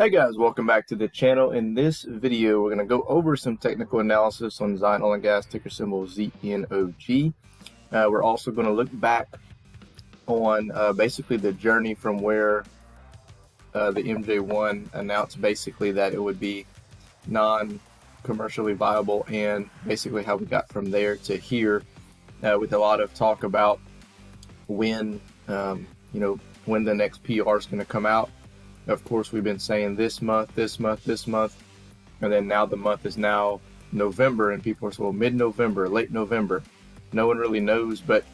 Hey guys, welcome back to the channel. In this video, we're going to go over some technical analysis on Zion Oil and Gas, ticker symbol ZNOG. We're also going to look back on basically the journey from where the MJ1 announced basically that it would be non-commercially viable, and basically how we got from there to here, with a lot of talk about when when the next PR is going to come out. Of course, we've been saying this month, and then now the month is now November, and people are saying, well, mid-November, late November. No one really knows, but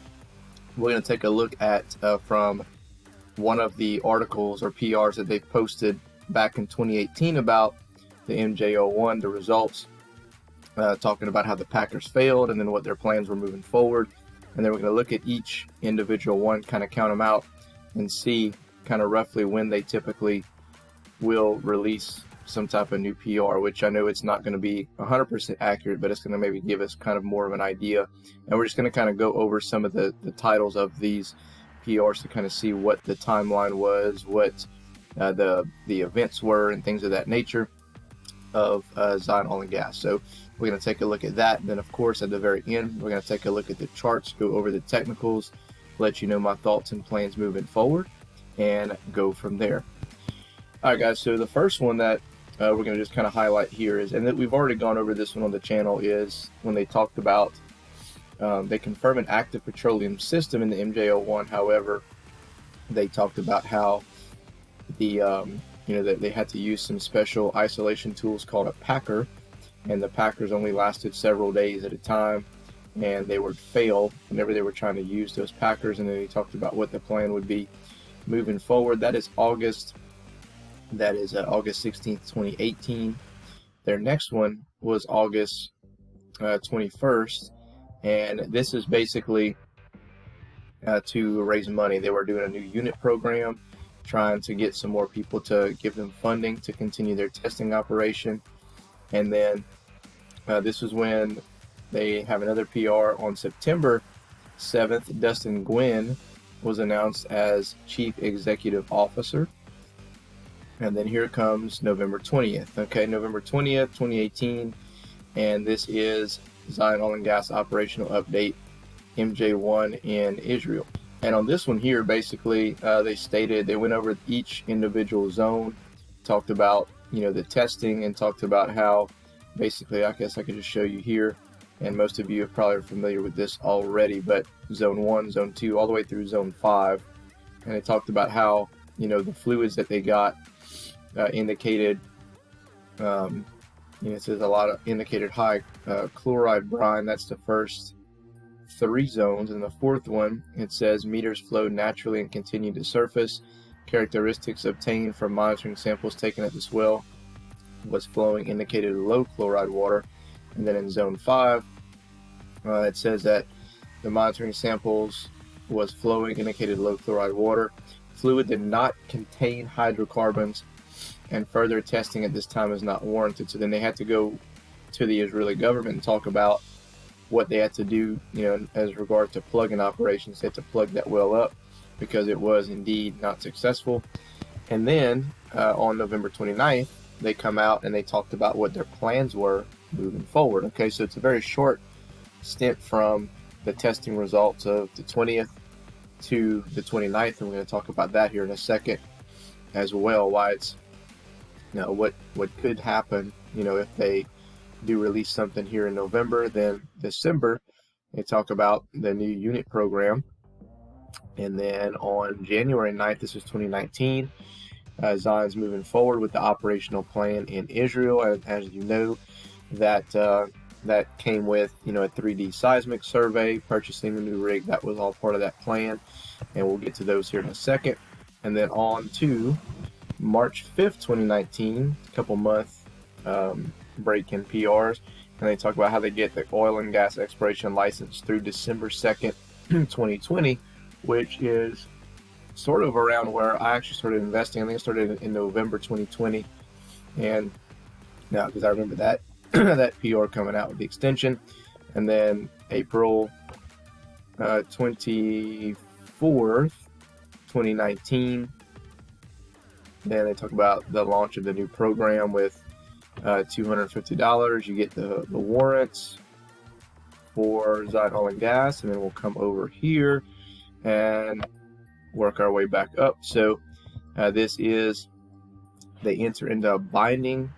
we're going to take a look at from one of the articles or PRs that they posted back in 2018 about the MJ01, the results, talking about how the Packers failed and then what their plans were moving forward. And then we're going to look at each individual one, kind of count them out and see kind of roughly when they typically will release some type of new PR, which I know it's not going to be 100% accurate, but it's going to maybe give us kind of more of an idea. And we're just going to kind of go over some of the titles of these PRs to kind of see what the timeline was, what the events were, and things of that nature of Zion Oil and Gas. So we're going to take a look at that. And then, of course, at the very end, we're going to take a look at the charts, go over the technicals, let you know my thoughts and plans moving forward, and go from there. All right, guys, so the first one that we're going to just kind of highlight here is, and that we've already gone over this one on the channel, is when they talked about they confirm an active petroleum system in the MJ01. However, they talked about how the that they had to use some special isolation tools called a packer, and the packers only lasted several days at a time, and they would fail whenever they were trying to use those packers. And then they talked about what the plan would be moving forward. That is August 16th, 2018. Their next one was August 21st, and this is basically to raise money. They were doing a new unit program, trying to get some more people to give them funding to continue their testing operation. And then this is when they have another PR on September 7th. Dustin Gwinn was announced as Chief Executive Officer. And then here comes November 20th. Okay, November 20th, 2018. And this is Zion Oil and Gas Operational Update, MJ1 in Israel. And on this one here, basically, they went over each individual zone, talked about, the testing, and talked about how, basically, I guess I could just show you here. And most of you are probably familiar with this already, but Zone 1, Zone 2, all the way through Zone 5. And they talked about how, the fluids that they got indicated, it says a lot of indicated high chloride brine. That's the first 3 zones. And the fourth one, it says meters flowed naturally and continued to surface. Characteristics obtained from monitoring samples taken at this well was flowing indicated low chloride water. And then in Zone 5, it says that the monitoring samples was flowing indicated low chloride water. Fluid did not contain hydrocarbons, and further testing at this time is not warranted. So then they had to go to the Israeli government and talk about what they had to do, as regard to plug-in operations. They had to plug that well up because it was indeed not successful. And then on November 29th, they come out and they talked about what their plans were moving forward. Okay, so it's a very short stint from the testing results of the 20th to the 29th, and we're going to talk about that here in a second as well, why it's, what could happen, if they do release something here in November. Then December, they talk about the new unit program. And then on January 9th, this is 2019, Zion's moving forward with the operational plan in Israel. And as you know, that came with, a 3D seismic survey, purchasing the new rig. That was all part of that plan, and we'll get to those here in a second. And then on to March 5th, 2019, a couple month break in PRs, and they talk about how they get the oil and gas exploration license through December 2nd, 2020, which is sort of around where I actually started investing. I think I started in November 2020, and now because I remember that that PR coming out with the extension. And then April 24th, 2019, Then they talk about the launch of the new program with $250. You get the warrants for ZNOG and gas, and then we'll come over here and work our way back up. So this is, they enters into a binding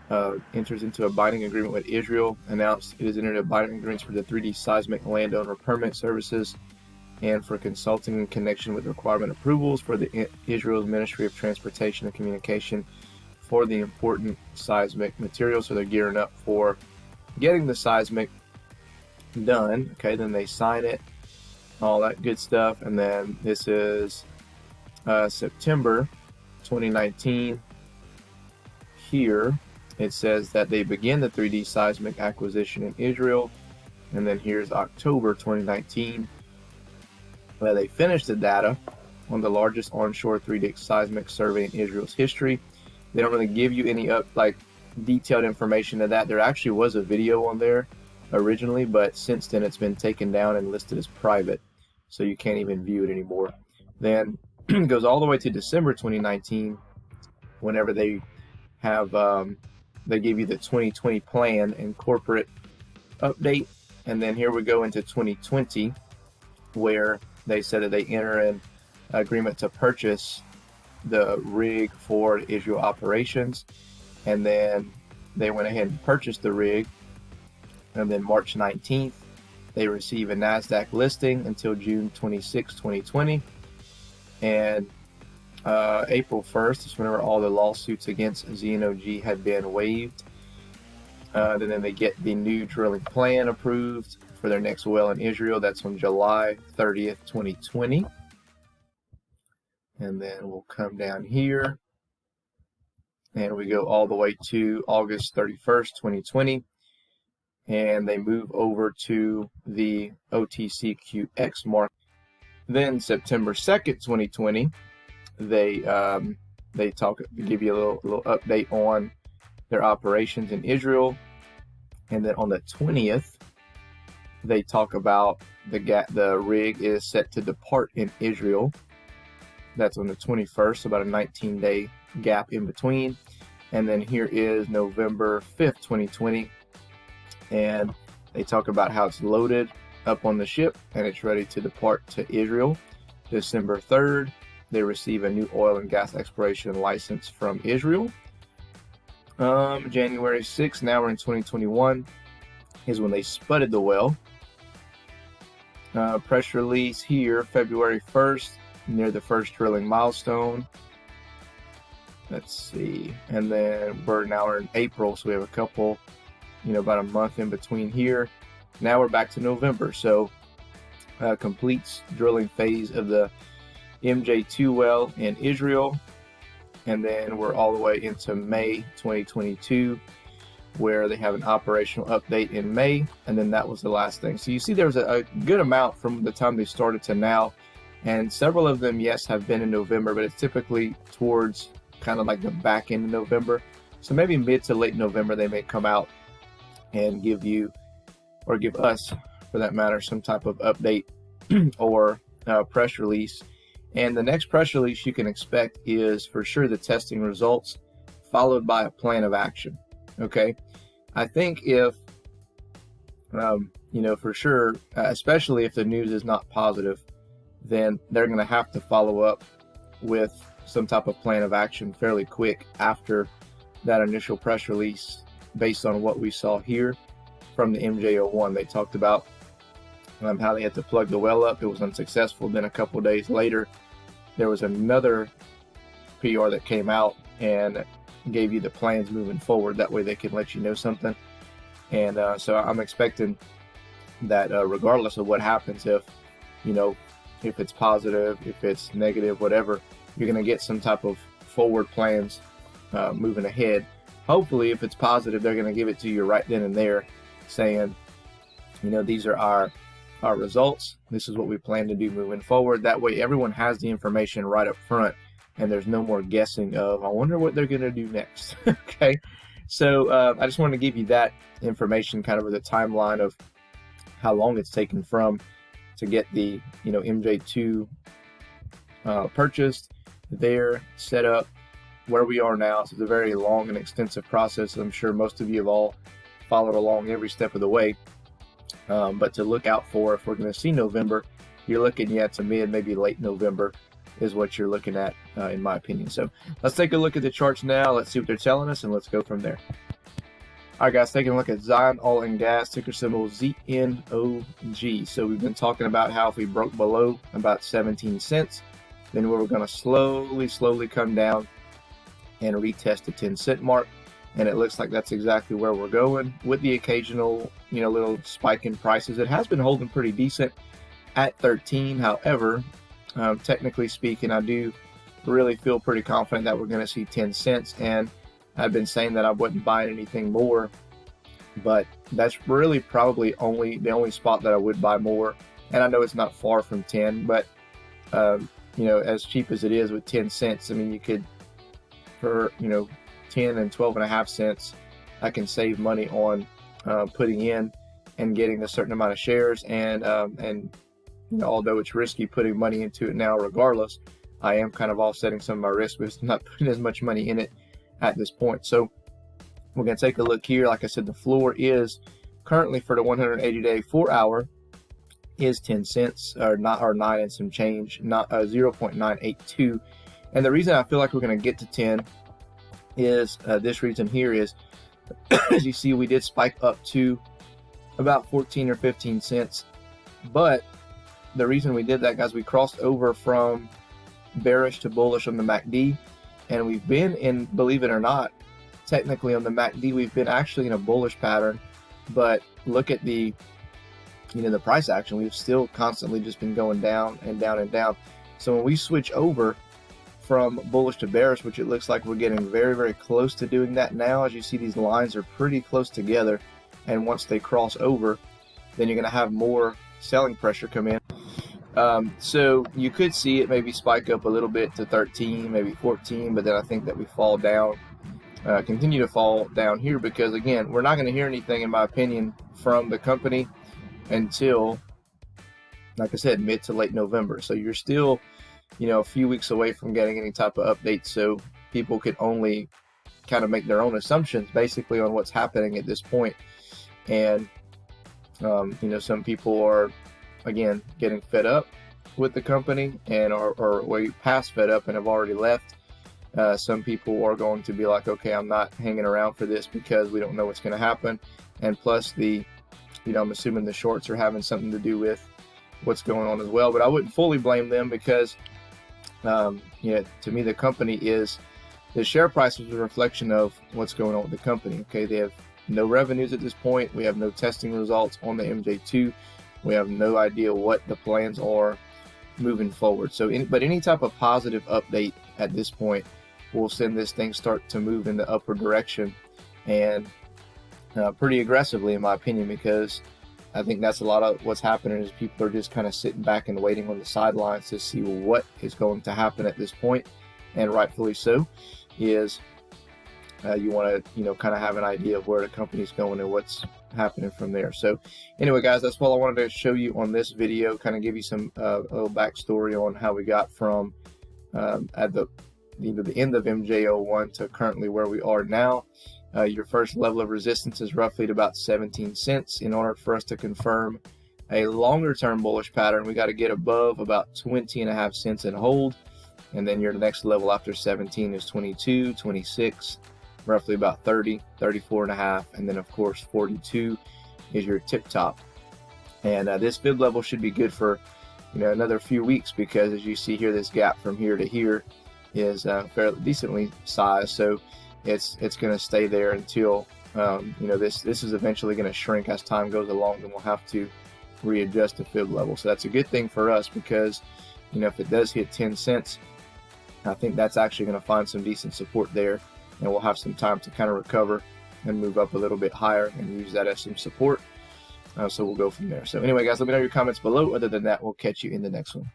agreement with Israel. Announced it has entered a binding agreement for the 3D seismic landowner permit services and for consulting in connection with requirement approvals for the Israel's Ministry of Transportation and Communication for the important seismic material. So they're gearing up for getting the seismic done. Okay, then they sign it, all that good stuff. And then this is September 2019. Here it says that they begin the 3D seismic acquisition in Israel. And then here's October 2019, where they finished the data on the largest onshore 3D seismic survey in Israel's history. They don't really give you any detailed information of that. There actually was a video on there originally, but since then it's been taken down and listed as private, so you can't even view it anymore. Then it goes all the way to December 2019, whenever they have they give you the 2020 plan and corporate update. And then here we go into 2020, where they said that they enter an agreement to purchase the rig for Israel operations, and then they went ahead and purchased the rig. And then March 19th, they receive a NASDAQ listing until June 26, 2020. And April 1st is whenever all the lawsuits against ZNOG had been waived. Then they get the new drilling plan approved for their next well in Israel. That's on July 30th, 2020. And then we'll come down here and we go all the way to August 31st, 2020. And they move over to the OTCQX mark. Then September 2nd, 2020, they give you a little update on their operations in Israel. And then on the 20th, they talk about the rig is set to depart in Israel. That's on the 21st, about a 19-day gap in between. And then here is November 5th, 2020. And they talk about how it's loaded up on the ship and it's ready to depart to Israel. December 3rd, they receive a new oil and gas exploration license from Israel. January 6th, now we're in 2021, is when they spudded the well. Press release here, February 1st, near the first drilling milestone. Let's see. And then we're in April, so we have a couple, about a month in between here. Now we're back to November. So completes drilling phase of the MJ2 well in Israel. And then we're all the way into May 2022, where they have an operational update in May. And then that was the last thing. So you see there was a good amount from the time they started to now. And several of them, yes, have been in November, but it's typically towards kind of like the back end of November. So maybe mid to late November, they may come out and give you, or give us, for that matter, some type of update or press release. And the next press release you can expect is for sure the testing results, followed by a plan of action. Okay, I think if, for sure, especially if the news is not positive, then they're going to have to follow up with some type of plan of action fairly quick after that initial press release, based on what we saw here from the MJ01. They talked about how they had to plug the well up. It was unsuccessful. Then a couple days later, there was another PR that came out and gave you the plans moving forward. That way they can let you know something. And so I'm expecting that regardless of what happens, if it's positive, if it's negative, whatever, you're going to get some type of forward plans moving ahead. Hopefully, if it's positive, they're going to give it to you right then and there, saying, these are our results. This is what we plan to do moving forward. That way, everyone has the information right up front, and there's no more guessing of, I wonder what they're going to do next. Okay, so I just wanted to give you that information, kind of with a timeline of how long it's taken from to get the MJ2 purchased there, set up, where we are now. So it's a very long and extensive process. I'm sure most of you have all followed along every step of the way. But to look out for, if we're going to see November, you're looking, to mid, maybe late November is what you're looking at, in my opinion. So let's take a look at the charts now. Let's see what they're telling us, and let's go from there. All right, guys, taking a look at Zion Oil and Gas, ticker symbol ZNOG. So we've been talking about how if we broke below about 17 cents, then we were going to slowly come down and retest the 10-cent mark. And it looks like that's exactly where we're going, with the occasional, little spike in prices. It has been holding pretty decent at 13. However, technically speaking, I do really feel pretty confident that we're going to see 10 cents. And I've been saying that I wasn't buying anything more, but that's really probably the only spot that I would buy more. And I know it's not far from 10, but as cheap as it is with 10 cents, I mean, you could, for 10 and 12.5 cents, I can save money on putting in and getting a certain amount of shares. And although it's risky putting money into it now, regardless, I am kind of offsetting some of my risk with not putting as much money in it at this point. So we're going to take a look here. Like I said, the floor is currently for the 180-day 4-hour is 10 cents, or 9 and some change, not 0.982. And the reason I feel like we're going to get to 10 is this reason here is, as you see, we did spike up to about 14 or 15 cents. But the reason we did that, guys, we crossed over from bearish to bullish on the MACD. And we've been in, believe it or not, technically on the MACD, we've been actually in a bullish pattern. But look at the, the price action. We've still constantly just been going down and down and down. So when we switch over from bullish to bearish, which it looks like we're getting very, very close to doing that now, as you see, these lines are pretty close together. And once they cross over, then you're going to have more selling pressure come in. So you could see it maybe spike up a little bit to 13, maybe 14, but then I think that we fall down, continue to fall down here, because again, we're not going to hear anything, in my opinion, from the company until, like I said, mid to late November. So you're still, a few weeks away from getting any type of update. So people could only kind of make their own assumptions basically on what's happening at this point. And, some people are, again, getting fed up with the company and are way past fed up and have already left. Some people are going to be like, okay, I'm not hanging around for this because we don't know what's going to happen. And plus I'm assuming the shorts are having something to do with what's going on as well. But I wouldn't fully blame them because, to me, the company is, the share price is a reflection of what's going on with the company. Okay, they have no revenues at this point. We have no testing results on the MJ2. We have no idea what the plans are moving forward. So, but any type of positive update at this point will send this thing start to move in the upward direction, and pretty aggressively, in my opinion, because I think that's a lot of what's happening is people are just kind of sitting back and waiting on the sidelines to see what is going to happen at this point, and rightfully so. Is you want to kind of have an idea of where the company's going and what's happening from there. So anyway, guys, that's what I wanted to show you on this video, kind of give you some a little backstory on how we got from at the end of MJ01 to currently where we are now. Your first level of resistance is roughly at about 17 cents. In order for us to confirm a longer term bullish pattern, we got to get above about 20.5 cents and hold. And then your next level after 17 is 22, 26, roughly about 30, 34.5, and then of course 42 is your tip top. And this fib level should be good for another few weeks, because as you see here, this gap from here to here is fairly decently sized. So it's going to stay there until this is eventually going to shrink as time goes along, and we'll have to readjust the fib level. So that's a good thing for us, because if it does hit 10 cents, I think that's actually going to find some decent support there, and we'll have some time to kind of recover and move up a little bit higher and use that as some support. So we'll go from there. So anyway, guys, let me know your comments below. Other than that, we'll catch you in the next one.